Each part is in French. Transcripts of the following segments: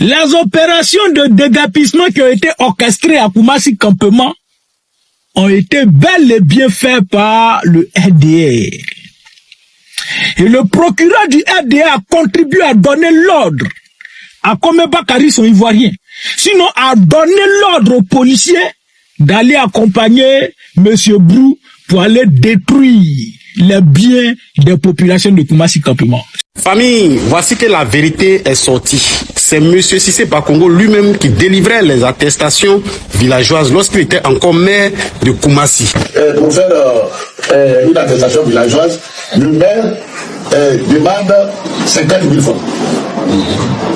Les opérations de déguerpissement qui ont été orchestrées à Koumassi Campement ont été bel et bien faites par le RDR. Et le procureur du RDR a contribué à donner l'ordre à Kome Bakari, son Ivoirien. Sinon, à donner l'ordre aux policiers d'aller accompagner M. Brou pour aller détruire les biens des populations de Koumassi Campement. Famille, voici que la vérité est sortie. C'est M. Cissé Bakongo lui-même qui délivrait les attestations villageoises lorsqu'il était encore maire de Koumassi. Pour faire une attestation villageoise, le maire demande 50 000 francs.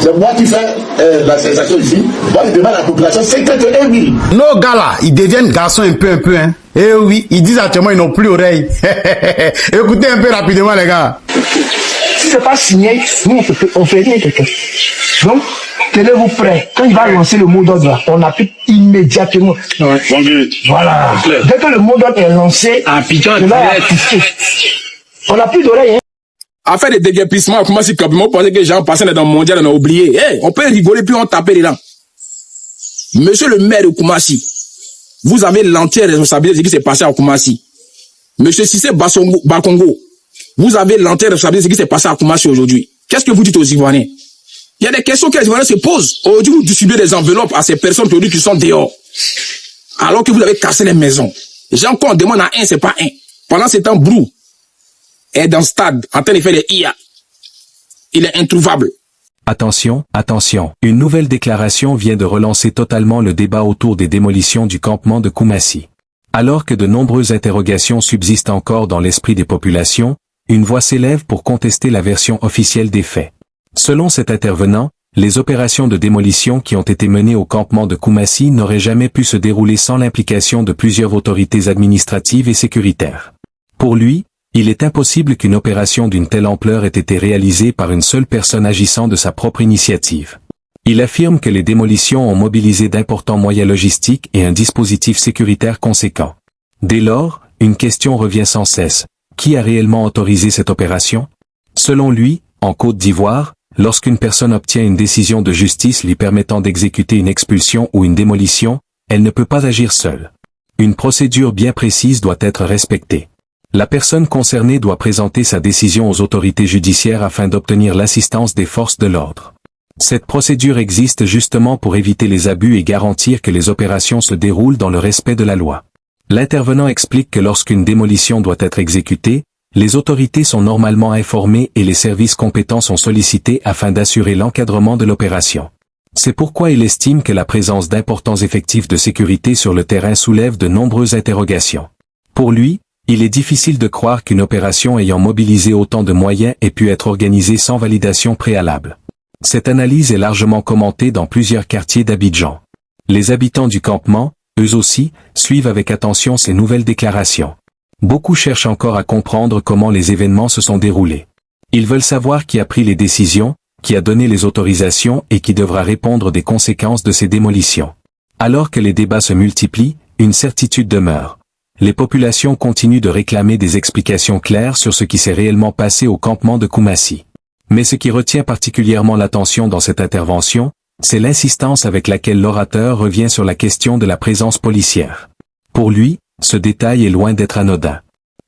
C'est moi qui fais l'attestation ici. Moi, je demande à la population 51 000. Nos gars là, ils deviennent garçons un peu, hein. Eh oui, ils disent actuellement ils n'ont plus oreilles. Écoutez un peu rapidement les gars. Si c'est pas signé, nous on fait rien quelqu'un. Donc, tenez-vous prêts. Quand il va lancer le mot d'ordre, on applique immédiatement. Ouais. Voilà. Dès que le mot d'ordre est lancé, on n'a plus d'oreilles. Hein. Affaire de déguerpissement, comment si on pensait que les gens passaient dans le mondial, on a oublié. Hey, on peut rigoler puis on taper les dents. Monsieur le maire de Koumassi, vous avez l'entière responsabilité de ce qui s'est passé à Koumassi. Monsieur Cissé Bakongo, vous avez l'entière responsabilité de ce qui s'est passé à Koumassi aujourd'hui. Qu'est-ce que vous dites aux Ivoiriens? Il y a des questions que les Ivoiriens se posent. Aujourd'hui, vous distribuez des enveloppes à ces personnes aujourd'hui qui sont dehors. Alors que vous avez cassé les maisons. Les gens, quand on demande à un, c'est pas un. Pendant ce temps, Brou est dans le stade, en train de faire des IA. Il est introuvable. Attention, attention. Une nouvelle déclaration vient de relancer totalement le débat autour des démolitions du campement de Koumassi. Alors que de nombreuses interrogations subsistent encore dans l'esprit des populations, une voix s'élève pour contester la version officielle des faits. Selon cet intervenant, les opérations de démolition qui ont été menées au campement de Koumassi n'auraient jamais pu se dérouler sans l'implication de plusieurs autorités administratives et sécuritaires. Pour lui, il est impossible qu'une opération d'une telle ampleur ait été réalisée par une seule personne agissant de sa propre initiative. Il affirme que les démolitions ont mobilisé d'importants moyens logistiques et un dispositif sécuritaire conséquent. Dès lors, une question revient sans cesse. Qui a réellement autorisé cette opération? Selon lui, en Côte d'Ivoire, lorsqu'une personne obtient une décision de justice lui permettant d'exécuter une expulsion ou une démolition, elle ne peut pas agir seule. Une procédure bien précise doit être respectée. La personne concernée doit présenter sa décision aux autorités judiciaires afin d'obtenir l'assistance des forces de l'ordre. Cette procédure existe justement pour éviter les abus et garantir que les opérations se déroulent dans le respect de la loi. L'intervenant explique que lorsqu'une démolition doit être exécutée, les autorités sont normalement informées et les services compétents sont sollicités afin d'assurer l'encadrement de l'opération. C'est pourquoi il estime que la présence d'importants effectifs de sécurité sur le terrain soulève de nombreuses interrogations. Pour lui, il est difficile de croire qu'une opération ayant mobilisé autant de moyens ait pu être organisée sans validation préalable. Cette analyse est largement commentée dans plusieurs quartiers d'Abidjan. Les habitants du campement, eux aussi, suivent avec attention ces nouvelles déclarations. Beaucoup cherchent encore à comprendre comment les événements se sont déroulés. Ils veulent savoir qui a pris les décisions, qui a donné les autorisations et qui devra répondre des conséquences de ces démolitions. Alors que les débats se multiplient, une certitude demeure. Les populations continuent de réclamer des explications claires sur ce qui s'est réellement passé au campement de Koumassi. Mais ce qui retient particulièrement l'attention dans cette intervention, c'est l'insistance avec laquelle l'orateur revient sur la question de la présence policière. Pour lui, ce détail est loin d'être anodin.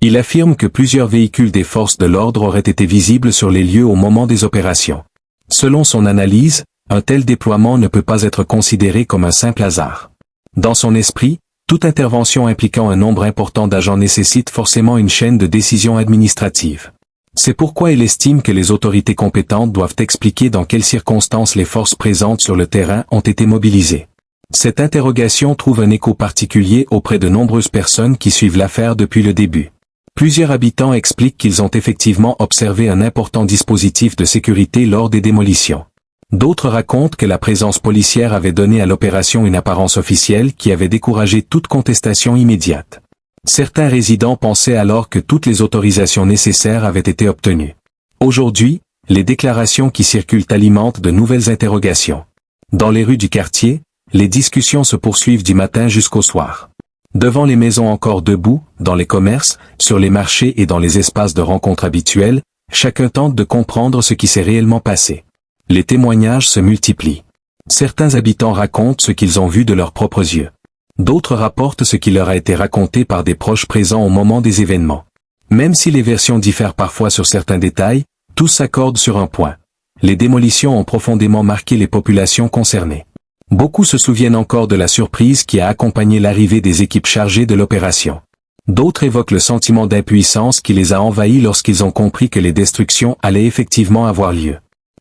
Il affirme que plusieurs véhicules des forces de l'ordre auraient été visibles sur les lieux au moment des opérations. Selon son analyse, un tel déploiement ne peut pas être considéré comme un simple hasard. Dans son esprit, toute intervention impliquant un nombre important d'agents nécessite forcément une chaîne de décision administrative. C'est pourquoi il estime que les autorités compétentes doivent expliquer dans quelles circonstances les forces présentes sur le terrain ont été mobilisées. Cette interrogation trouve un écho particulier auprès de nombreuses personnes qui suivent l'affaire depuis le début. Plusieurs habitants expliquent qu'ils ont effectivement observé un important dispositif de sécurité lors des démolitions. D'autres racontent que la présence policière avait donné à l'opération une apparence officielle qui avait découragé toute contestation immédiate. Certains résidents pensaient alors que toutes les autorisations nécessaires avaient été obtenues. Aujourd'hui, les déclarations qui circulent alimentent de nouvelles interrogations. Dans les rues du quartier, les discussions se poursuivent du matin jusqu'au soir. Devant les maisons encore debout, dans les commerces, sur les marchés et dans les espaces de rencontres habituels, chacun tente de comprendre ce qui s'est réellement passé. Les témoignages se multiplient. Certains habitants racontent ce qu'ils ont vu de leurs propres yeux. D'autres rapportent ce qui leur a été raconté par des proches présents au moment des événements. Même si les versions diffèrent parfois sur certains détails, tous s'accordent sur un point. Les démolitions ont profondément marqué les populations concernées. Beaucoup se souviennent encore de la surprise qui a accompagné l'arrivée des équipes chargées de l'opération. D'autres évoquent le sentiment d'impuissance qui les a envahis lorsqu'ils ont compris que les destructions allaient effectivement avoir lieu.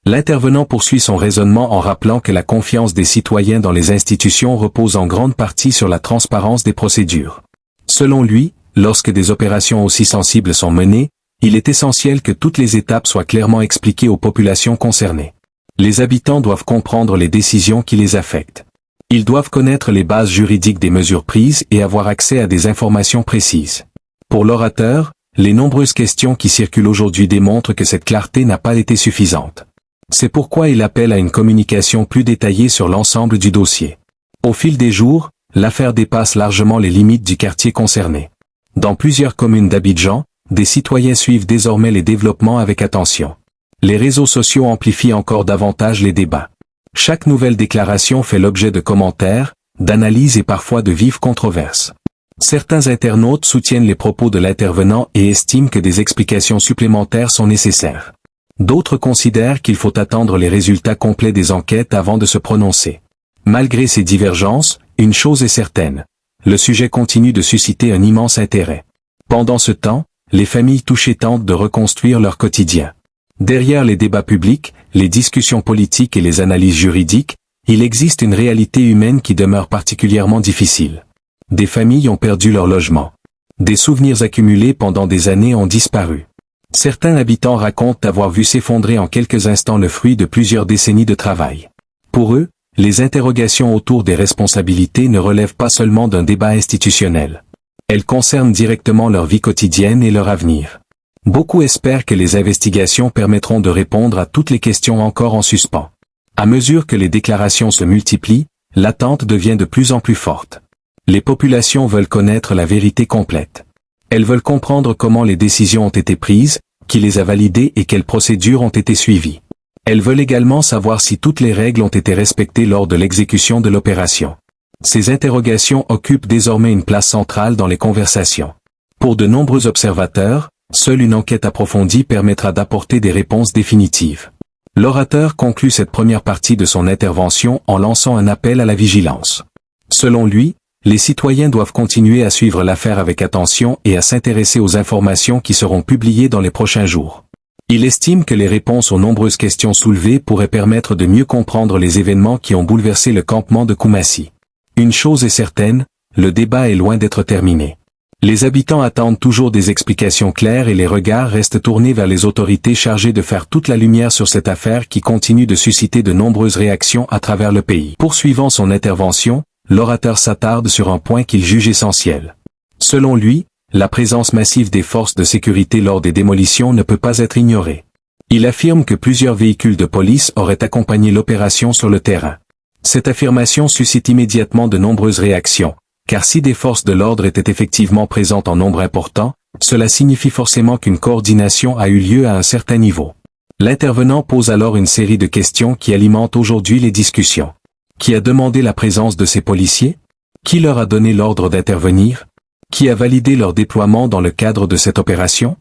L'intervenant poursuit son raisonnement en rappelant que la confiance des citoyens dans les institutions repose en grande partie sur la transparence des procédures. Selon lui, lorsque des opérations aussi sensibles sont menées, il est essentiel que toutes les étapes soient clairement expliquées aux populations concernées. Les habitants doivent comprendre les décisions qui les affectent. Ils doivent connaître les bases juridiques des mesures prises et avoir accès à des informations précises. Pour l'orateur, les nombreuses questions qui circulent aujourd'hui démontrent que cette clarté n'a pas été suffisante. C'est pourquoi il appelle à une communication plus détaillée sur l'ensemble du dossier. Au fil des jours, l'affaire dépasse largement les limites du quartier concerné. Dans plusieurs communes d'Abidjan, des citoyens suivent désormais les développements avec attention. Les réseaux sociaux amplifient encore davantage les débats. Chaque nouvelle déclaration fait l'objet de commentaires, d'analyses et parfois de vives controverses. Certains internautes soutiennent les propos de l'intervenant et estiment que des explications supplémentaires sont nécessaires. D'autres considèrent qu'il faut attendre les résultats complets des enquêtes avant de se prononcer. Malgré ces divergences, une chose est certaine. Le sujet continue de susciter un immense intérêt. Pendant ce temps, les familles touchées tentent de reconstruire leur quotidien. Derrière les débats publics, les discussions politiques et les analyses juridiques, il existe une réalité humaine qui demeure particulièrement difficile. Des familles ont perdu leur logement. Des souvenirs accumulés pendant des années ont disparu. Certains habitants racontent avoir vu s'effondrer en quelques instants le fruit de plusieurs décennies de travail. Pour eux, les interrogations autour des responsabilités ne relèvent pas seulement d'un débat institutionnel. Elles concernent directement leur vie quotidienne et leur avenir. Beaucoup espèrent que les investigations permettront de répondre à toutes les questions encore en suspens. À mesure que les déclarations se multiplient, l'attente devient de plus en plus forte. Les populations veulent connaître la vérité complète. Elles veulent comprendre comment les décisions ont été prises, qui les a validées et quelles procédures ont été suivies. Elles veulent également savoir si toutes les règles ont été respectées lors de l'exécution de l'opération. Ces interrogations occupent désormais une place centrale dans les conversations. Pour de nombreux observateurs, seule une enquête approfondie permettra d'apporter des réponses définitives. L'orateur conclut cette première partie de son intervention en lançant un appel à la vigilance. Selon lui, les citoyens doivent continuer à suivre l'affaire avec attention et à s'intéresser aux informations qui seront publiées dans les prochains jours. Il estime que les réponses aux nombreuses questions soulevées pourraient permettre de mieux comprendre les événements qui ont bouleversé le campement de Koumassi. Une chose est certaine, le débat est loin d'être terminé. Les habitants attendent toujours des explications claires et les regards restent tournés vers les autorités chargées de faire toute la lumière sur cette affaire qui continue de susciter de nombreuses réactions à travers le pays. Poursuivant son intervention, l'orateur s'attarde sur un point qu'il juge essentiel. Selon lui, la présence massive des forces de sécurité lors des démolitions ne peut pas être ignorée. Il affirme que plusieurs véhicules de police auraient accompagné l'opération sur le terrain. Cette affirmation suscite immédiatement de nombreuses réactions, car si des forces de l'ordre étaient effectivement présentes en nombre important, cela signifie forcément qu'une coordination a eu lieu à un certain niveau. L'intervenant pose alors une série de questions qui alimentent aujourd'hui les discussions. Qui a demandé la présence de ces policiers? Qui leur a donné l'ordre d'intervenir? Qui a validé leur déploiement dans le cadre de cette opération?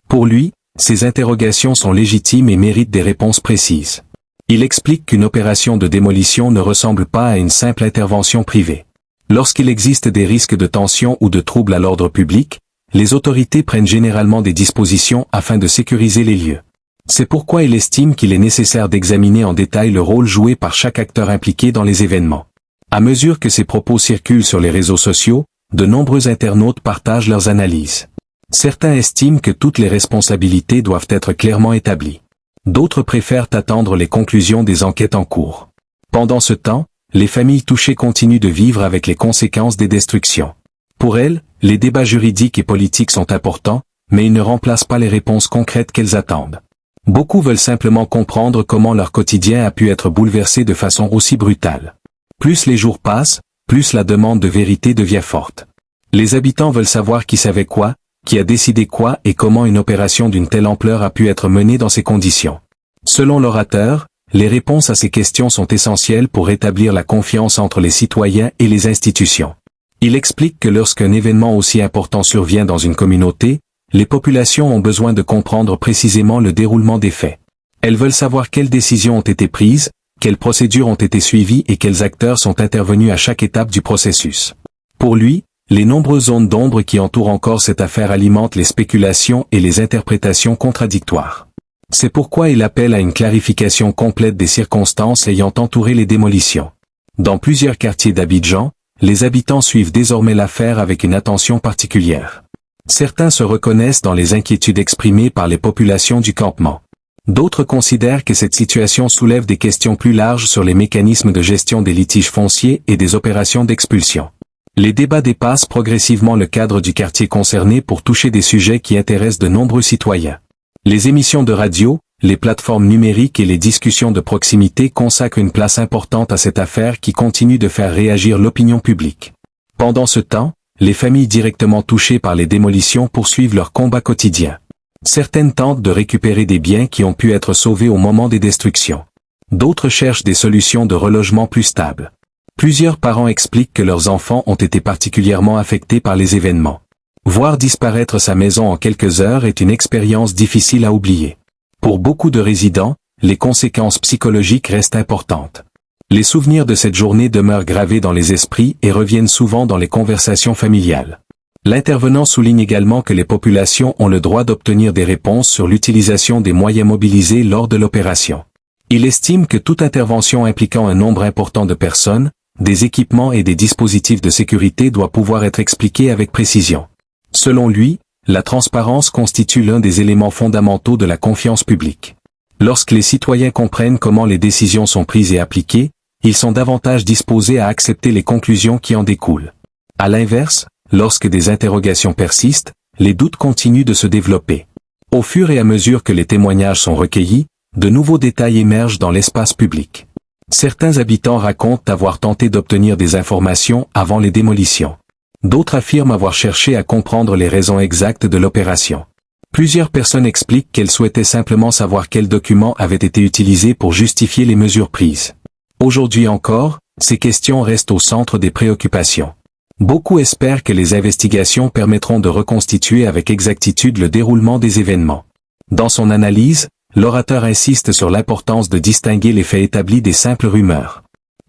Pour lui, ces interrogations sont légitimes et méritent des réponses précises. Il explique qu'une opération de démolition ne ressemble pas à une simple intervention privée. Lorsqu'il existe des risques de tension ou de troubles à l'ordre public, les autorités prennent généralement des dispositions afin de sécuriser les lieux. C'est pourquoi il estime qu'il est nécessaire d'examiner en détail le rôle joué par chaque acteur impliqué dans les événements. À mesure que ces propos circulent sur les réseaux sociaux, de nombreux internautes partagent leurs analyses. Certains estiment que toutes les responsabilités doivent être clairement établies. D'autres préfèrent attendre les conclusions des enquêtes en cours. Pendant ce temps, les familles touchées continuent de vivre avec les conséquences des destructions. Pour elles, les débats juridiques et politiques sont importants, mais ils ne remplacent pas les réponses concrètes qu'elles attendent. Beaucoup veulent simplement comprendre comment leur quotidien a pu être bouleversé de façon aussi brutale. Plus les jours passent, plus la demande de vérité devient forte. Les habitants veulent savoir qui savait quoi, qui a décidé quoi et comment une opération d'une telle ampleur a pu être menée dans ces conditions. Selon l'orateur, les réponses à ces questions sont essentielles pour rétablir la confiance entre les citoyens et les institutions. Il explique que lorsqu'un événement aussi important survient dans une communauté, les populations ont besoin de comprendre précisément le déroulement des faits. Elles veulent savoir quelles décisions ont été prises, quelles procédures ont été suivies et quels acteurs sont intervenus à chaque étape du processus. Pour lui, les nombreuses zones d'ombre qui entourent encore cette affaire alimentent les spéculations et les interprétations contradictoires. C'est pourquoi il appelle à une clarification complète des circonstances ayant entouré les démolitions. Dans plusieurs quartiers d'Abidjan, les habitants suivent désormais l'affaire avec une attention particulière. Certains se reconnaissent dans les inquiétudes exprimées par les populations du campement. D'autres considèrent que cette situation soulève des questions plus larges sur les mécanismes de gestion des litiges fonciers et des opérations d'expulsion. Les débats dépassent progressivement le cadre du quartier concerné pour toucher des sujets qui intéressent de nombreux citoyens. Les émissions de radio, les plateformes numériques et les discussions de proximité consacrent une place importante à cette affaire qui continue de faire réagir l'opinion publique. Pendant ce temps, les familles directement touchées par les démolitions poursuivent leur combat quotidien. Certaines tentent de récupérer des biens qui ont pu être sauvés au moment des destructions. D'autres cherchent des solutions de relogement plus stables. Plusieurs parents expliquent que leurs enfants ont été particulièrement affectés par les événements. Voir disparaître sa maison en quelques heures est une expérience difficile à oublier. Pour beaucoup de résidents, les conséquences psychologiques restent importantes. Les souvenirs de cette journée demeurent gravés dans les esprits et reviennent souvent dans les conversations familiales. L'intervenant souligne également que les populations ont le droit d'obtenir des réponses sur l'utilisation des moyens mobilisés lors de l'opération. Il estime que toute intervention impliquant un nombre important de personnes, des équipements et des dispositifs de sécurité doit pouvoir être expliquée avec précision. Selon lui, la transparence constitue l'un des éléments fondamentaux de la confiance publique. Lorsque les citoyens comprennent comment les décisions sont prises et appliquées, ils sont davantage disposés à accepter les conclusions qui en découlent. À l'inverse, lorsque des interrogations persistent, les doutes continuent de se développer. Au fur et à mesure que les témoignages sont recueillis, de nouveaux détails émergent dans l'espace public. Certains habitants racontent avoir tenté d'obtenir des informations avant les démolitions. D'autres affirment avoir cherché à comprendre les raisons exactes de l'opération. Plusieurs personnes expliquent qu'elles souhaitaient simplement savoir quels documents avaient été utilisés pour justifier les mesures prises. Aujourd'hui encore, ces questions restent au centre des préoccupations. Beaucoup espèrent que les investigations permettront de reconstituer avec exactitude le déroulement des événements. Dans son analyse, l'orateur insiste sur l'importance de distinguer les faits établis des simples rumeurs.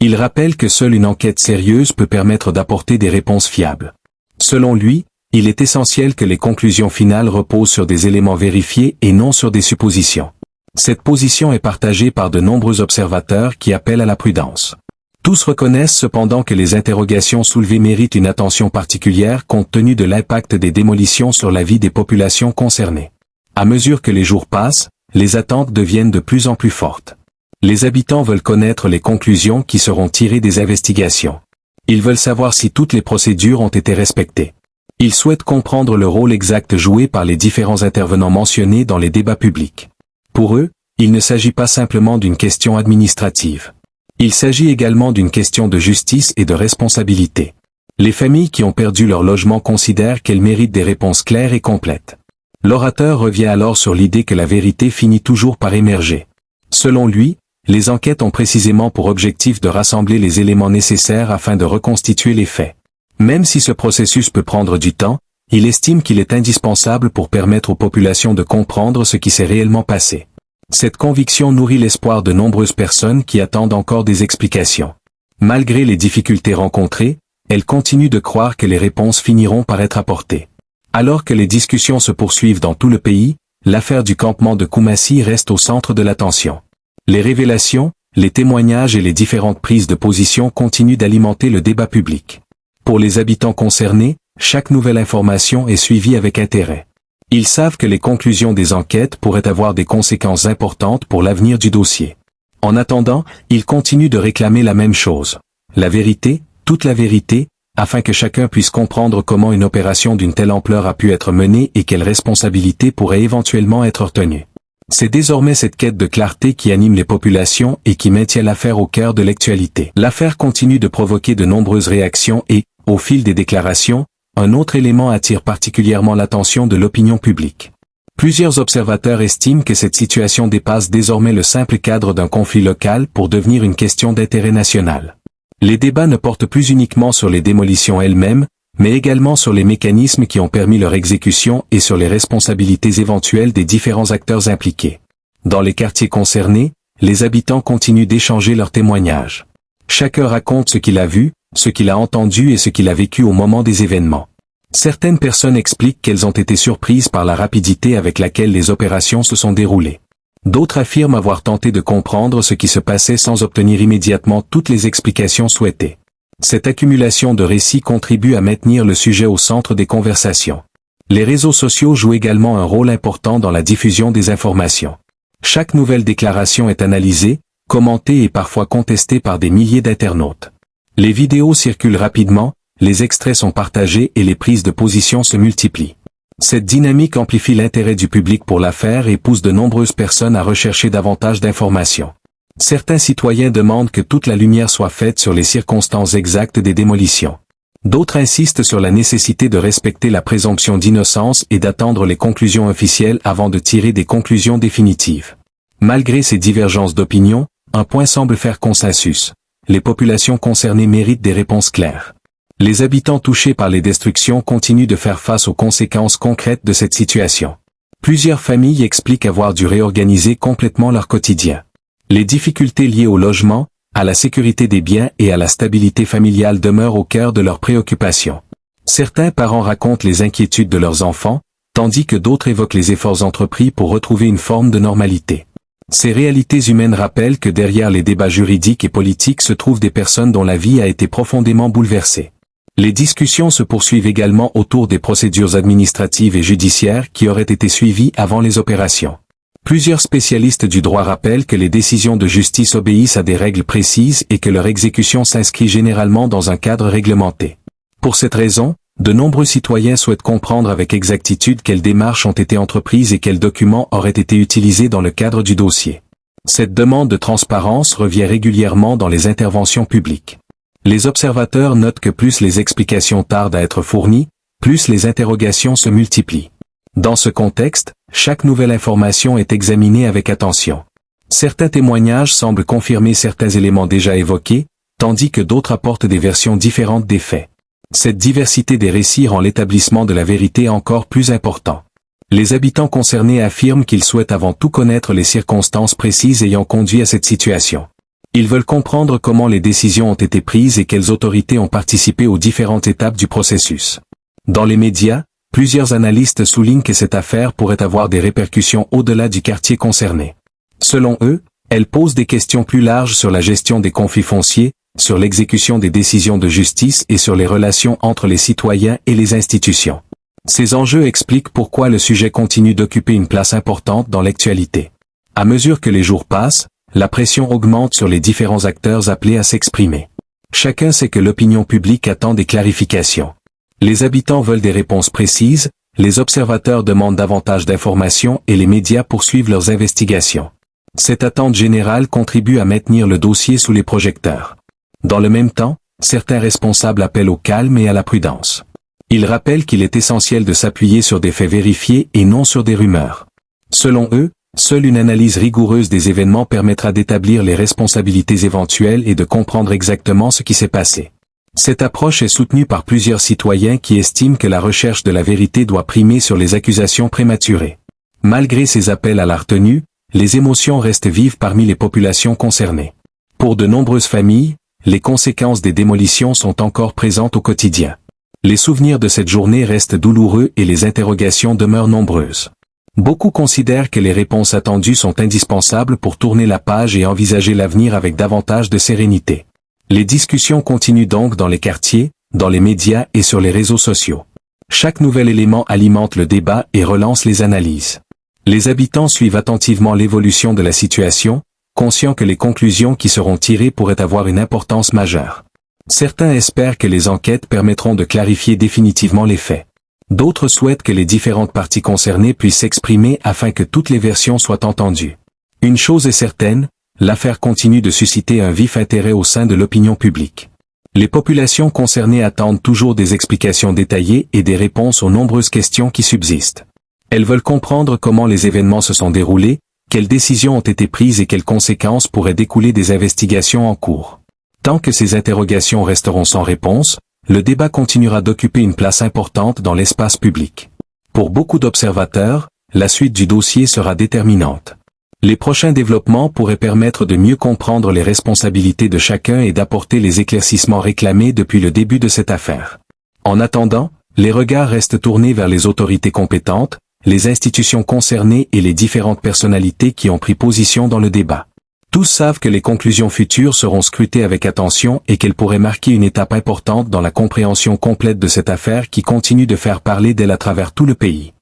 Il rappelle que seule une enquête sérieuse peut permettre d'apporter des réponses fiables. Selon lui, il est essentiel que les conclusions finales reposent sur des éléments vérifiés et non sur des suppositions. Cette position est partagée par de nombreux observateurs qui appellent à la prudence. Tous reconnaissent cependant que les interrogations soulevées méritent une attention particulière compte tenu de l'impact des démolitions sur la vie des populations concernées. À mesure que les jours passent, les attentes deviennent de plus en plus fortes. Les habitants veulent connaître les conclusions qui seront tirées des investigations. Ils veulent savoir si toutes les procédures ont été respectées. Ils souhaitent comprendre le rôle exact joué par les différents intervenants mentionnés dans les débats publics. Pour eux, il ne s'agit pas simplement d'une question administrative. Il s'agit également d'une question de justice et de responsabilité. Les familles qui ont perdu leur logement considèrent qu'elles méritent des réponses claires et complètes. L'orateur revient alors sur l'idée que la vérité finit toujours par émerger. Selon lui, les enquêtes ont précisément pour objectif de rassembler les éléments nécessaires afin de reconstituer les faits. Même si ce processus peut prendre du temps, il estime qu'il est indispensable pour permettre aux populations de comprendre ce qui s'est réellement passé. Cette conviction nourrit l'espoir de nombreuses personnes qui attendent encore des explications. Malgré les difficultés rencontrées, elles continuent de croire que les réponses finiront par être apportées. Alors que les discussions se poursuivent dans tout le pays, l'affaire du campement de Koumassi reste au centre de l'attention. Les révélations, les témoignages et les différentes prises de position continuent d'alimenter le débat public. Pour les habitants concernés, chaque nouvelle information est suivie avec intérêt. Ils savent que les conclusions des enquêtes pourraient avoir des conséquences importantes pour l'avenir du dossier. En attendant, ils continuent de réclamer la même chose. La vérité, toute la vérité, afin que chacun puisse comprendre comment une opération d'une telle ampleur a pu être menée et quelles responsabilités pourraient éventuellement être retenues. C'est désormais cette quête de clarté qui anime les populations et qui maintient l'affaire au cœur de l'actualité. L'affaire continue de provoquer de nombreuses réactions et, au fil des déclarations, un autre élément attire particulièrement l'attention de l'opinion publique. Plusieurs observateurs estiment que cette situation dépasse désormais le simple cadre d'un conflit local pour devenir une question d'intérêt national. Les débats ne portent plus uniquement sur les démolitions elles-mêmes, mais également sur les mécanismes qui ont permis leur exécution et sur les responsabilités éventuelles des différents acteurs impliqués. Dans les quartiers concernés, les habitants continuent d'échanger leurs témoignages. Chacun raconte ce qu'il a vu, ce qu'il a entendu et ce qu'il a vécu au moment des événements. Certaines personnes expliquent qu'elles ont été surprises par la rapidité avec laquelle les opérations se sont déroulées. D'autres affirment avoir tenté de comprendre ce qui se passait sans obtenir immédiatement toutes les explications souhaitées. Cette accumulation de récits contribue à maintenir le sujet au centre des conversations. Les réseaux sociaux jouent également un rôle important dans la diffusion des informations. Chaque nouvelle déclaration est analysée, commentée et parfois contestée par des milliers d'internautes. Les vidéos circulent rapidement, les extraits sont partagés et les prises de position se multiplient. Cette dynamique amplifie l'intérêt du public pour l'affaire et pousse de nombreuses personnes à rechercher davantage d'informations. Certains citoyens demandent que toute la lumière soit faite sur les circonstances exactes des démolitions. D'autres insistent sur la nécessité de respecter la présomption d'innocence et d'attendre les conclusions officielles avant de tirer des conclusions définitives. Malgré ces divergences d'opinion, un point semble faire consensus. Les populations concernées méritent des réponses claires. Les habitants touchés par les destructions continuent de faire face aux conséquences concrètes de cette situation. Plusieurs familles expliquent avoir dû réorganiser complètement leur quotidien. Les difficultés liées au logement, à la sécurité des biens et à la stabilité familiale demeurent au cœur de leurs préoccupations. Certains parents racontent les inquiétudes de leurs enfants, tandis que d'autres évoquent les efforts entrepris pour retrouver une forme de normalité. Ces réalités humaines rappellent que derrière les débats juridiques et politiques se trouvent des personnes dont la vie a été profondément bouleversée. Les discussions se poursuivent également autour des procédures administratives et judiciaires qui auraient été suivies avant les opérations. Plusieurs spécialistes du droit rappellent que les décisions de justice obéissent à des règles précises et que leur exécution s'inscrit généralement dans un cadre réglementé. Pour cette raison, de nombreux citoyens souhaitent comprendre avec exactitude quelles démarches ont été entreprises et quels documents auraient été utilisés dans le cadre du dossier. Cette demande de transparence revient régulièrement dans les interventions publiques. Les observateurs notent que plus les explications tardent à être fournies, plus les interrogations se multiplient. Dans ce contexte, chaque nouvelle information est examinée avec attention. Certains témoignages semblent confirmer certains éléments déjà évoqués, tandis que d'autres apportent des versions différentes des faits. Cette diversité des récits rend l'établissement de la vérité encore plus important. Les habitants concernés affirment qu'ils souhaitent avant tout connaître les circonstances précises ayant conduit à cette situation. Ils veulent comprendre comment les décisions ont été prises et quelles autorités ont participé aux différentes étapes du processus. Dans les médias, plusieurs analystes soulignent que cette affaire pourrait avoir des répercussions au-delà du quartier concerné. Selon eux, elle pose des questions plus larges sur la gestion des conflits fonciers, sur l'exécution des décisions de justice et sur les relations entre les citoyens et les institutions. Ces enjeux expliquent pourquoi le sujet continue d'occuper une place importante dans l'actualité. À mesure que les jours passent, la pression augmente sur les différents acteurs appelés à s'exprimer. Chacun sait que l'opinion publique attend des clarifications. Les habitants veulent des réponses précises, les observateurs demandent davantage d'informations et les médias poursuivent leurs investigations. Cette attente générale contribue à maintenir le dossier sous les projecteurs. Dans le même temps, certains responsables appellent au calme et à la prudence. Ils rappellent qu'il est essentiel de s'appuyer sur des faits vérifiés et non sur des rumeurs. Selon eux, seule une analyse rigoureuse des événements permettra d'établir les responsabilités éventuelles et de comprendre exactement ce qui s'est passé. Cette approche est soutenue par plusieurs citoyens qui estiment que la recherche de la vérité doit primer sur les accusations prématurées. Malgré ces appels à la retenue, les émotions restent vives parmi les populations concernées. Pour de nombreuses familles, les conséquences des démolitions sont encore présentes au quotidien. Les souvenirs de cette journée restent douloureux et les interrogations demeurent nombreuses. Beaucoup considèrent que les réponses attendues sont indispensables pour tourner la page et envisager l'avenir avec davantage de sérénité. Les discussions continuent donc dans les quartiers, dans les médias et sur les réseaux sociaux. Chaque nouvel élément alimente le débat et relance les analyses. Les habitants suivent attentivement l'évolution de la situation, conscients que les conclusions qui seront tirées pourraient avoir une importance majeure. Certains espèrent que les enquêtes permettront de clarifier définitivement les faits. D'autres souhaitent que les différentes parties concernées puissent s'exprimer afin que toutes les versions soient entendues. Une chose est certaine, l'affaire continue de susciter un vif intérêt au sein de l'opinion publique. Les populations concernées attendent toujours des explications détaillées et des réponses aux nombreuses questions qui subsistent. Elles veulent comprendre comment les événements se sont déroulés, quelles décisions ont été prises et quelles conséquences pourraient découler des investigations en cours. Tant que ces interrogations resteront sans réponse, le débat continuera d'occuper une place importante dans l'espace public. Pour beaucoup d'observateurs, la suite du dossier sera déterminante. Les prochains développements pourraient permettre de mieux comprendre les responsabilités de chacun et d'apporter les éclaircissements réclamés depuis le début de cette affaire. En attendant, les regards restent tournés vers les autorités compétentes, les institutions concernées et les différentes personnalités qui ont pris position dans le débat. Tous savent que les conclusions futures seront scrutées avec attention et qu'elles pourraient marquer une étape importante dans la compréhension complète de cette affaire qui continue de faire parler d'elle à travers tout le pays.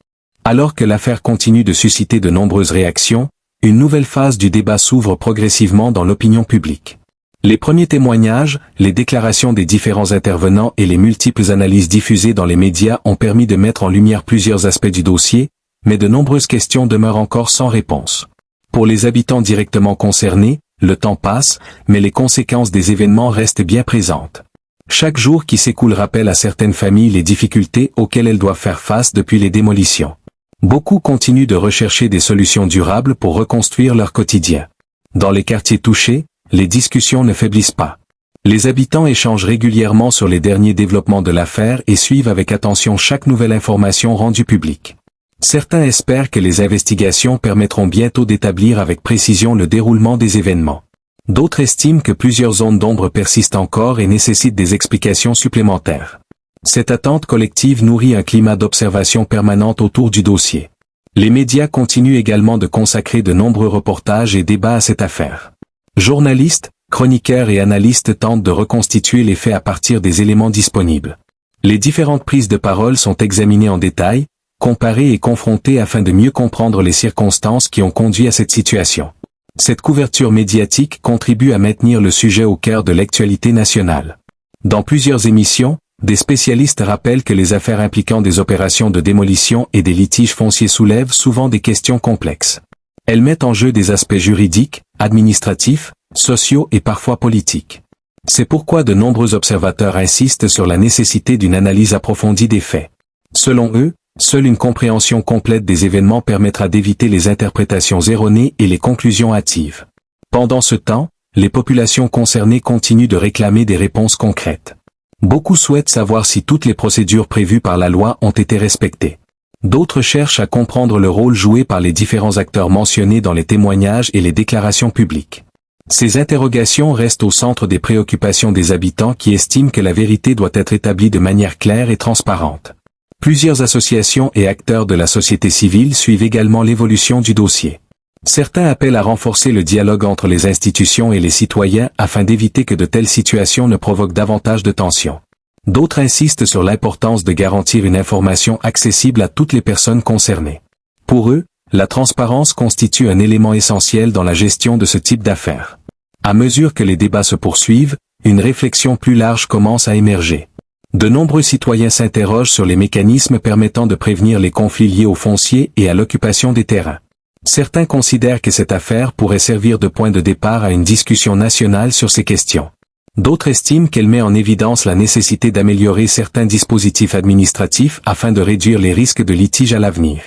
Alors que l'affaire continue de susciter de nombreuses réactions, une nouvelle phase du débat s'ouvre progressivement dans l'opinion publique. Les premiers témoignages, les déclarations des différents intervenants et les multiples analyses diffusées dans les médias ont permis de mettre en lumière plusieurs aspects du dossier, mais de nombreuses questions demeurent encore sans réponse. Pour les habitants directement concernés, le temps passe, mais les conséquences des événements restent bien présentes. Chaque jour qui s'écoule rappelle à certaines familles les difficultés auxquelles elles doivent faire face depuis les démolitions. Beaucoup continuent de rechercher des solutions durables pour reconstruire leur quotidien. Dans les quartiers touchés, les discussions ne faiblissent pas. Les habitants échangent régulièrement sur les derniers développements de l'affaire et suivent avec attention chaque nouvelle information rendue publique. Certains espèrent que les investigations permettront bientôt d'établir avec précision le déroulement des événements. D'autres estiment que plusieurs zones d'ombre persistent encore et nécessitent des explications supplémentaires. Cette attente collective nourrit un climat d'observation permanente autour du dossier. Les médias continuent également de consacrer de nombreux reportages et débats à cette affaire. Journalistes, chroniqueurs et analystes tentent de reconstituer les faits à partir des éléments disponibles. Les différentes prises de parole sont examinées en détail, comparées et confrontées afin de mieux comprendre les circonstances qui ont conduit à cette situation. Cette couverture médiatique contribue à maintenir le sujet au cœur de l'actualité nationale. Dans plusieurs émissions, des spécialistes rappellent que les affaires impliquant des opérations de démolition et des litiges fonciers soulèvent souvent des questions complexes. Elles mettent en jeu des aspects juridiques, administratifs, sociaux et parfois politiques. C'est pourquoi de nombreux observateurs insistent sur la nécessité d'une analyse approfondie des faits. Selon eux, seule une compréhension complète des événements permettra d'éviter les interprétations erronées et les conclusions hâtives. Pendant ce temps, les populations concernées continuent de réclamer des réponses concrètes. Beaucoup souhaitent savoir si toutes les procédures prévues par la loi ont été respectées. D'autres cherchent à comprendre le rôle joué par les différents acteurs mentionnés dans les témoignages et les déclarations publiques. Ces interrogations restent au centre des préoccupations des habitants qui estiment que la vérité doit être établie de manière claire et transparente. Plusieurs associations et acteurs de la société civile suivent également l'évolution du dossier. Certains appellent à renforcer le dialogue entre les institutions et les citoyens afin d'éviter que de telles situations ne provoquent davantage de tensions. D'autres insistent sur l'importance de garantir une information accessible à toutes les personnes concernées. Pour eux, la transparence constitue un élément essentiel dans la gestion de ce type d'affaires. À mesure que les débats se poursuivent, une réflexion plus large commence à émerger. De nombreux citoyens s'interrogent sur les mécanismes permettant de prévenir les conflits liés au foncier et à l'occupation des terrains. Certains considèrent que cette affaire pourrait servir de point de départ à une discussion nationale sur ces questions. D'autres estiment qu'elle met en évidence la nécessité d'améliorer certains dispositifs administratifs afin de réduire les risques de litige à l'avenir.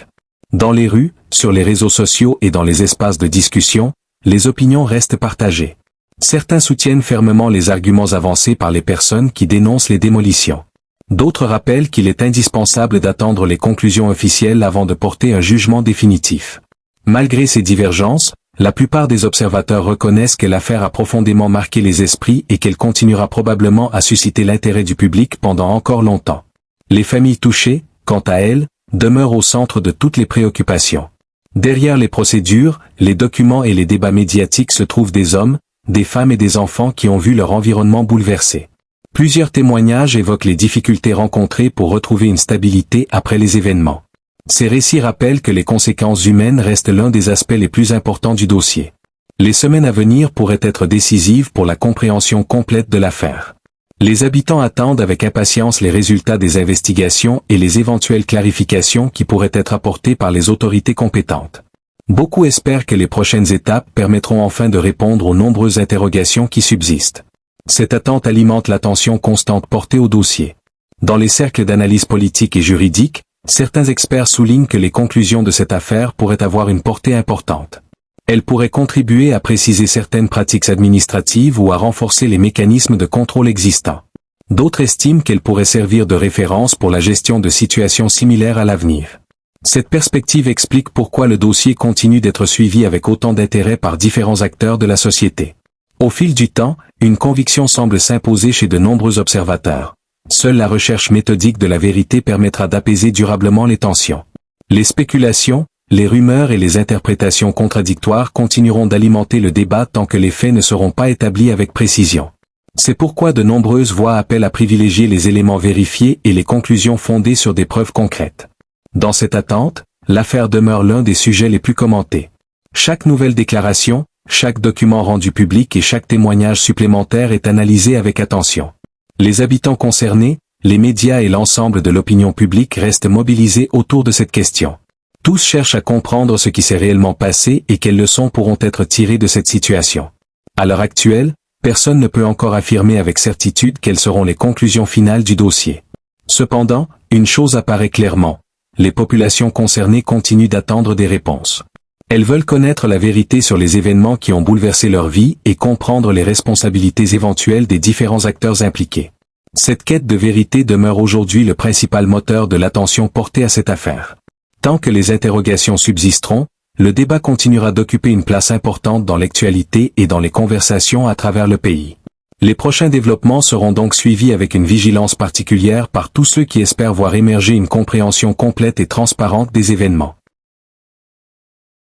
Dans les rues, sur les réseaux sociaux et dans les espaces de discussion, les opinions restent partagées. Certains soutiennent fermement les arguments avancés par les personnes qui dénoncent les démolitions. D'autres rappellent qu'il est indispensable d'attendre les conclusions officielles avant de porter un jugement définitif. Malgré ces divergences, la plupart des observateurs reconnaissent que l'affaire a profondément marqué les esprits et qu'elle continuera probablement à susciter l'intérêt du public pendant encore longtemps. Les familles touchées, quant à elles, demeurent au centre de toutes les préoccupations. Derrière les procédures, les documents et les débats médiatiques se trouvent des hommes, des femmes et des enfants qui ont vu leur environnement bouleversé. Plusieurs témoignages évoquent les difficultés rencontrées pour retrouver une stabilité après les événements. Ces récits rappellent que les conséquences humaines restent l'un des aspects les plus importants du dossier. Les semaines à venir pourraient être décisives pour la compréhension complète de l'affaire. Les habitants attendent avec impatience les résultats des investigations et les éventuelles clarifications qui pourraient être apportées par les autorités compétentes. Beaucoup espèrent que les prochaines étapes permettront enfin de répondre aux nombreuses interrogations qui subsistent. Cette attente alimente l'attention constante portée au dossier. Dans les cercles d'analyse politique et juridique, Certains experts soulignent que les conclusions de cette affaire pourraient avoir une portée importante. Elles pourraient contribuer à préciser certaines pratiques administratives ou à renforcer les mécanismes de contrôle existants. D'autres estiment qu'elles pourraient servir de référence pour la gestion de situations similaires à l'avenir. Cette perspective explique pourquoi le dossier continue d'être suivi avec autant d'intérêt par différents acteurs de la société. Au fil du temps, une conviction semble s'imposer chez de nombreux observateurs. Seule la recherche méthodique de la vérité permettra d'apaiser durablement les tensions. Les spéculations, les rumeurs et les interprétations contradictoires continueront d'alimenter le débat tant que les faits ne seront pas établis avec précision. C'est pourquoi de nombreuses voix appellent à privilégier les éléments vérifiés et les conclusions fondées sur des preuves concrètes. Dans cette attente, l'affaire demeure l'un des sujets les plus commentés. Chaque nouvelle déclaration, chaque document rendu public et chaque témoignage supplémentaire est analysé avec attention. Les habitants concernés, les médias et l'ensemble de l'opinion publique restent mobilisés autour de cette question. Tous cherchent à comprendre ce qui s'est réellement passé et quelles leçons pourront être tirées de cette situation. À l'heure actuelle, personne ne peut encore affirmer avec certitude quelles seront les conclusions finales du dossier. Cependant, une chose apparaît clairement. Les populations concernées continuent d'attendre des réponses. Elles veulent connaître la vérité sur les événements qui ont bouleversé leur vie et comprendre les responsabilités éventuelles des différents acteurs impliqués. Cette quête de vérité demeure aujourd'hui le principal moteur de l'attention portée à cette affaire. Tant que les interrogations subsisteront, le débat continuera d'occuper une place importante dans l'actualité et dans les conversations à travers le pays. Les prochains développements seront donc suivis avec une vigilance particulière par tous ceux qui espèrent voir émerger une compréhension complète et transparente des événements.